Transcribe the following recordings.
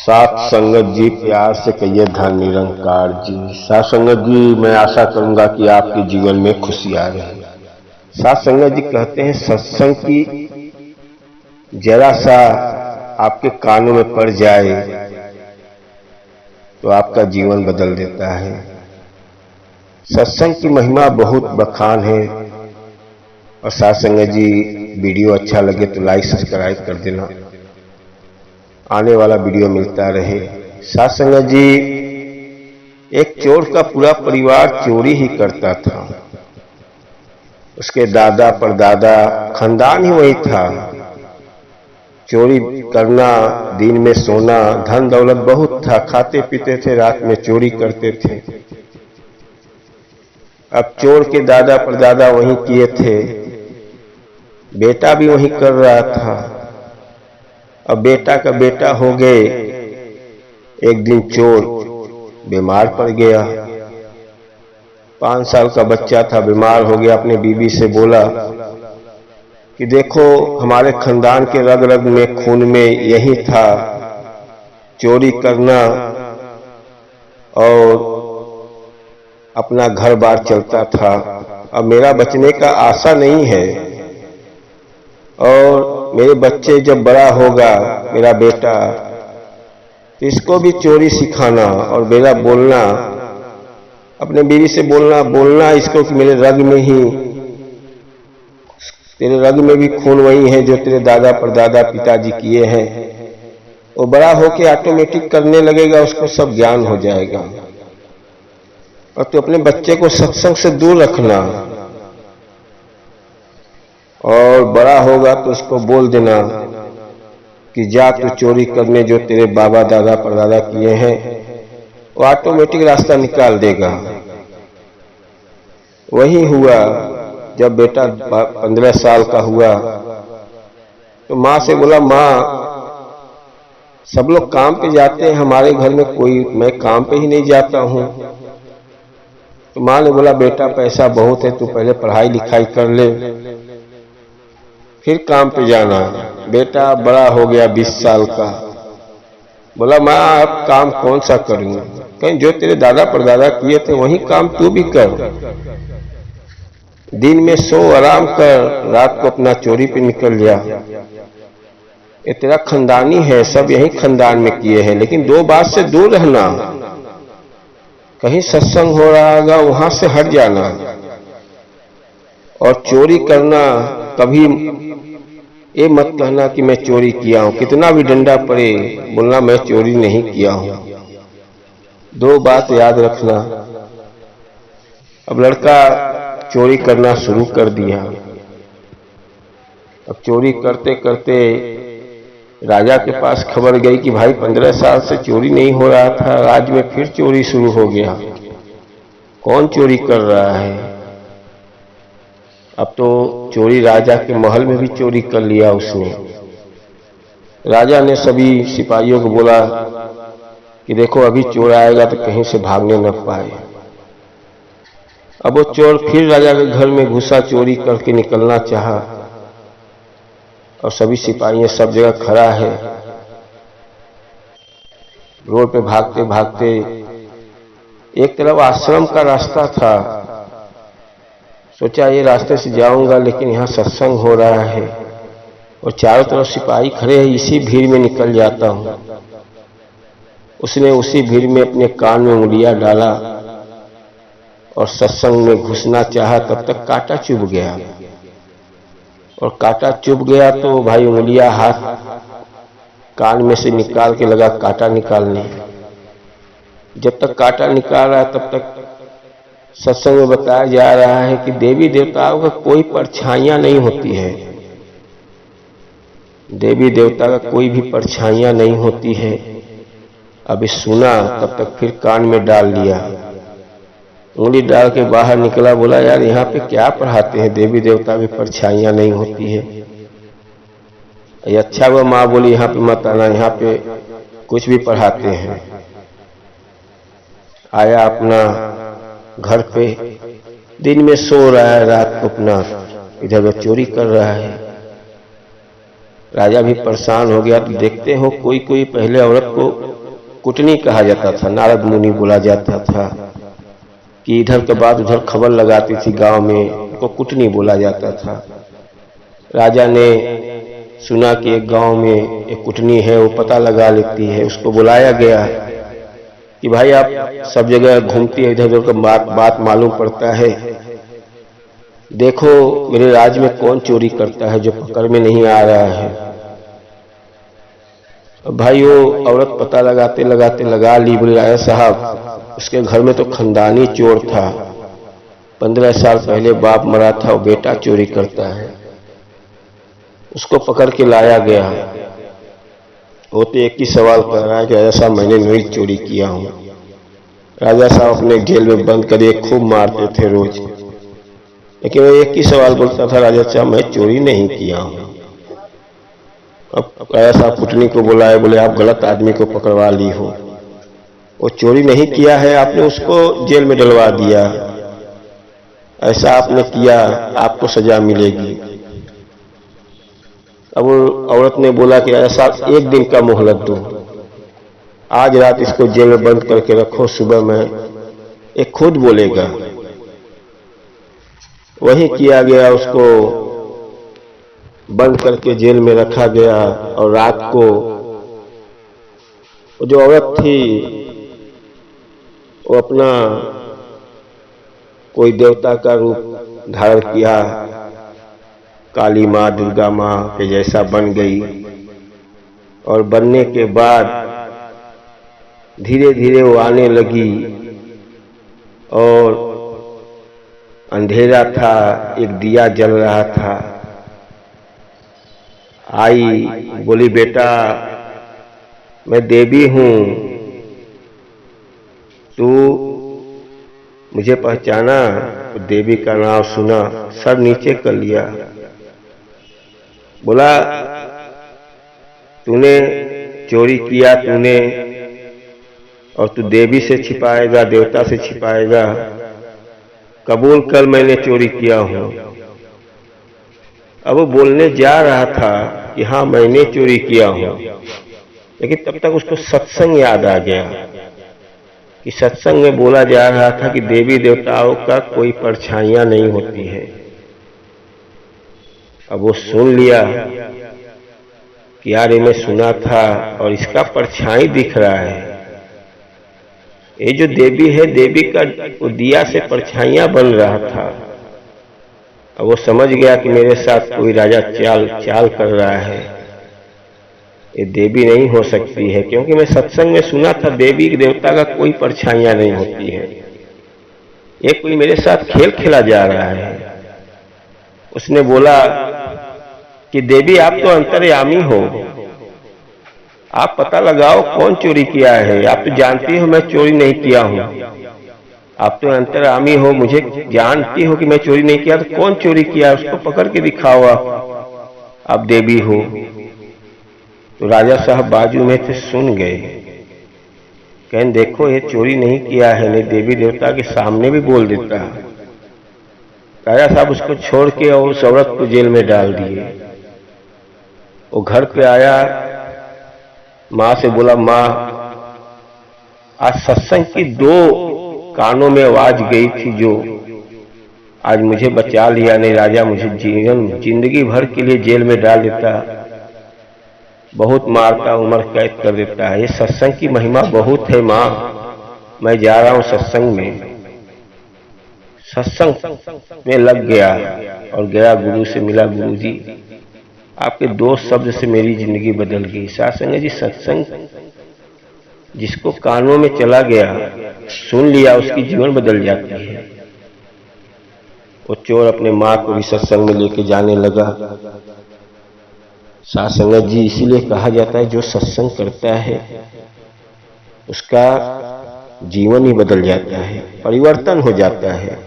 साथ संगत जी, प्यार से कहिए धन निरंकार जी। साथ संगत जी, मैं आशा करूंगा कि आपके जीवन में खुशी आ रही। साथ संगत जी कहते हैं सत्संग की जरा सा आपके कानों में पड़ जाए तो आपका जीवन बदल देता है। सत्संग की महिमा बहुत बखान है। और साथ संगत जी, वीडियो अच्छा लगे तो लाइक सब्सक्राइब कर देना, आने वाला वीडियो मिलता रहे। साथ संगत जी, एक चोर का पूरा परिवार चोरी ही करता था। उसके दादा परदादा खानदान ही वही था। चोरी करना, दिन में सोना, धन दौलत बहुत था, खाते पीते थे, रात में चोरी करते थे। अब चोर के दादा परदादा वही किए थे, बेटा भी वही कर रहा था। अब बेटा का बेटा हो गए। एक दिन चोर बीमार पड़ गया। 5 साल का बच्चा था, बीमार हो गया। अपने बीवी से बोला कि देखो, हमारे खानदान के रग रग में, खून में यही था चोरी करना और अपना घर बार चलता था। अब मेरा बचने का आशा नहीं है और मेरे बच्चे जब बड़ा होगा, मेरा बेटा, तो इसको भी चोरी सिखाना और मेरा बोलना, अपने बीवी से बोलना इसको कि मेरे रग में ही, तेरे रग में भी खून वही है जो तेरे दादा परदादा पिताजी किए हैं। वो बड़ा होके ऑटोमेटिक करने लगेगा, उसको सब ज्ञान हो जाएगा। और तो अपने बच्चे को सत्संग से दूर रखना और बड़ा होगा तो उसको बोल देना कि जा तू चोरी करने, जो तेरे बाबा दादा परदादा किए हैं, वो ऑटोमेटिक रास्ता निकाल देगा। वही हुआ। जब बेटा 15 साल का हुआ तो माँ से बोला, माँ सब लोग काम पे जाते हैं, हमारे घर में मैं काम पे ही नहीं जाता हूँ। तो माँ ने बोला, बेटा पैसा बहुत है, तू पहले पढ़ाई लिखाई कर ले, फिर काम पे जाना। बेटा बड़ा हो गया, 20 साल का। बोला, माँ अब काम कौन सा करूं? कहीं जो तेरे दादा परदादा किए थे वही काम तू भी कर। दिन में सो, आराम कर, रात को अपना चोरी पे निकल जा। ये तेरा खानदानी है, सब यही खानदान में किए हैं। लेकिन 2 बात से दूर रहना। कहीं सत्संग हो रहा होगा, वहां से हट जाना। और चोरी करना, कभी ये मत कहना कि मैं चोरी किया हूं। कितना भी डंडा पड़े, बोलना मैं चोरी नहीं किया हूं। 2 बात याद रखना। अब लड़का चोरी करना शुरू कर दिया। अब चोरी करते करते राजा के पास खबर गई कि भाई 15 साल से चोरी नहीं हो रहा था, राज्य में फिर चोरी शुरू हो गया। कौन चोरी कर रहा है? अब तो चोरी राजा के महल में भी चोरी कर लिया उसने। राजा ने सभी सिपाहियों को बोला कि देखो, अभी चोर आएगा तो कहीं से भागने न पाए। अब वो चोर फिर राजा के घर में घुसा, चोरी करके निकलना चाहा। और सभी सिपाही सब जगह खड़ा है। रोड पे भागते भागते, एक तरफ आश्रम का रास्ता था। सोचा ये रास्ते से जाऊंगा, लेकिन यहाँ सत्संग हो रहा है और चारों तरफ सिपाही खड़े हैं, इसी भीड़ में निकल जाता हूँ। उसने उसी भीड़ में अपने कान में उंगलियां डाला और सत्संग में घुसना चाहा। तब तक कांटा चुभ गया। और कांटा चुभ गया तो भाई उंगलियां हाथ कान में से निकाल के लगा कांटा निकालने। जब तक कांटा निकाल रहा है तब तक सत्संग में बताया जा रहा है कि देवी देवताओं का कोई परछाइयां नहीं होती है। देवी देवता का कोई भी परछाइयां नहीं होती है। अभी सुना, तब तक फिर कान में डाल लिया, उंगली डाल के बाहर निकला। बोला, यार यहाँ पे क्या पढ़ाते हैं, देवी देवता की परछाइयां नहीं होती है। ये अच्छा वो माँ बोली, यहाँ पे मत आना, यहाँ पे कुछ भी पढ़ाते हैं। आया अपना घर पे, दिन में सो रहा है, रात को अपना इधर उधर चोरी कर रहा है। राजा भी परेशान हो गया। तो देखते हो कोई कोई पहले औरत को कुटनी कहा जाता था। नारद मुनि बोला जाता था कि इधर के बाद उधर खबर लगाती थी गांव में, उनको कुटनी बोला जाता था। राजा ने सुना कि एक गांव में एक कुटनी है, वो पता लगा लेती है। उसको बुलाया गया कि भाई आप सब जगह घूमती है, इधर उधर का बात मालूम पड़ता है, देखो मेरे राज्य में कौन चोरी करता है जो पकड़ में नहीं आ रहा है। भाई वो औरत पता लगाते लगाते लगा ली। बोले राजा साहब उसके घर में तो खानदानी चोर था, 15 साल पहले बाप मरा था, वो बेटा चोरी करता है। उसको पकड़ के लाया गया। वो तो एक ही सवाल कर रहा है कि राजा साहब मैंने नहीं चोरी किया हूं। राजा साहब अपने जेल में बंद करिए, खूब मारते थे रोज, लेकिन वो एक ही सवाल बोलता था, राजा साहब मैं चोरी नहीं किया हूं। अब राजा साहब कुटनी को बुलाए, बोले आप गलत आदमी को पकड़वा ली हो, वो चोरी नहीं किया है, आपने उसको जेल में डलवा दिया, ऐसा आपने किया, आपको सजा मिलेगी। अब वो औरत ने बोला कि राजा साहब एक दिन का मोहलत दो, आज रात इसको जेल में बंद करके रखो, सुबह में ये खुद बोलेगा। वही किया गया, उसको बंद करके जेल में रखा गया। और रात को वो जो औरत थी वो अपना कोई देवता का रूप धारण किया, काली माँ दुर्गा माँ के जैसा बन गई। और बनने के बाद धीरे धीरे वो आने लगी और अंधेरा था, एक दिया जल रहा था। आई, बोली बेटा मैं देवी हूं, तू मुझे पहचाना? तो देवी का नाम सुना, सर नीचे कर लिया। बोला तूने चोरी किया, तूने, और तू देवी से छिपाएगा, देवता से छिपाएगा, कबूल कर मैंने चोरी किया हूं। अब वो बोलने जा रहा था कि हाँ मैंने चोरी किया हूं, लेकिन तब तक उसको सत्संग याद आ गया कि सत्संग में बोला जा रहा था कि देवी देवताओं का कोई परछाइयां नहीं होती है। अब वो सुन लिया कि यार ये मैं सुना था और इसका परछाई दिख रहा है, ये जो देवी है, देवी का वो दिया से परछाइयां बन रहा था। अब वो समझ गया कि मेरे साथ कोई राजा चाल कर रहा है, ये देवी नहीं हो सकती है, क्योंकि मैं सत्संग में सुना था देवी देवता का कोई परछाइयां नहीं होती है, ये कोई मेरे साथ खेल खेला जा रहा है। उसने बोला कि देवी आप तो अंतर्यामी हो, आप पता लगाओ कौन चोरी किया है, आप तो जानती हो मैं चोरी नहीं किया हूं, आप तो अंतर्यामी हो, मुझे जानती हो कि मैं चोरी नहीं किया, तो कौन चोरी किया उसको पकड़ के दिखाओ, आप देवी हो। तो राजा साहब बाजू में थे, सुन गए, कहें देखो ये चोरी नहीं किया है, नहीं देवी देवता के सामने भी बोल देता। राजा साहब उसको छोड़ के और उस औरत को जेल में डाल दिए। वो घर पे आया, माँ से बोला माँ आज सत्संग की 2 कानों में आवाज गई थी जो आज मुझे बचा लिया, नहीं राजा मुझे जिंदगी भर के लिए जेल में डाल देता, बहुत मारता, उम्र कैद कर देता है। ये सत्संग की महिमा बहुत है माँ, मैं जा रहा हूं सत्संग में। सत्संग में लग गया और गया, गुरु से मिला, गुरु जी आपके 2 शब्द से मेरी जिंदगी बदल गई। सासंग जी सत्संग जिसको कानों में चला गया, सुन लिया, उसकी जीवन बदल जाती है। वो चोर अपने माँ को भी सत्संग में लेके जाने लगा। साथ संगत जी इसीलिए कहा जाता है जो सत्संग करता है उसका जीवन ही बदल जाता है, परिवर्तन हो जाता है,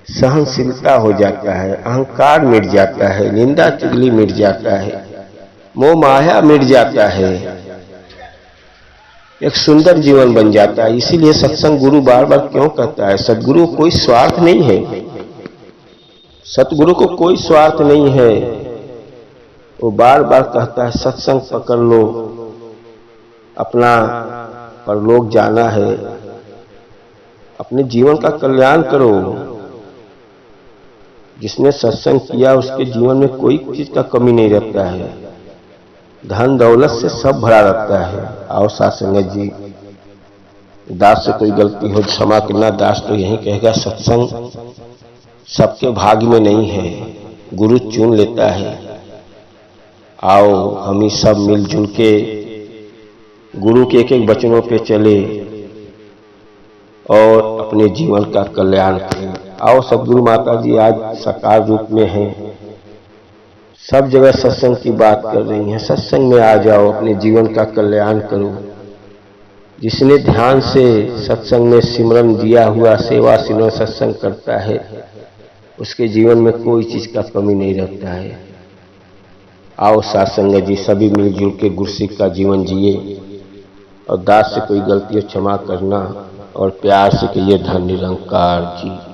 सहनशीलता हो जाता है, अहंकार मिट जाता है, निंदा चुगली मिट जाता है, मोह माया मिट जाता है, एक सुंदर जीवन बन जाता है। इसीलिए सत्संग गुरु बार बार क्यों कहता है, सदगुरु को कोई स्वार्थ नहीं है, सतगुरु को कोई स्वार्थ नहीं है। वो बार बार कहता है सत्संग पकड़ लो, अपना परलोक जाना है, अपने जीवन का कल्याण करो। जिसने सत्संग किया उसके जीवन में कोई चीज का कमी नहीं रहता है, धन दौलत से सब भरा रहता है। आओ साथ संगत जी, दास से कोई गलती हो क्षमा करना। दास तो यही कहेगा, सत्संग सबके भाग्य में नहीं है, गुरु चुन लेता है। आओ हम ही सब मिलजुल के गुरु के एक एक वचनों पे चले और अपने जीवन का कल्याण करें। आओ सदगुरु माता जी आज साकार रूप में हैं, सब जगह सत्संग की बात कर रही हैं। सत्संग में आ जाओ, अपने जीवन का कल्याण करो। जिसने ध्यान से सत्संग में सिमरन दिया हुआ, सेवा सिमरन सत्संग करता है, उसके जीवन में कोई चीज का कमी नहीं रहता है। आओ साथ संगत जी, सभी मिलजुल के गुरसिख का जीवन जिए और दास से कोई गलती हो क्षमा करना और प्यार से कहिए धन निरंकार जी।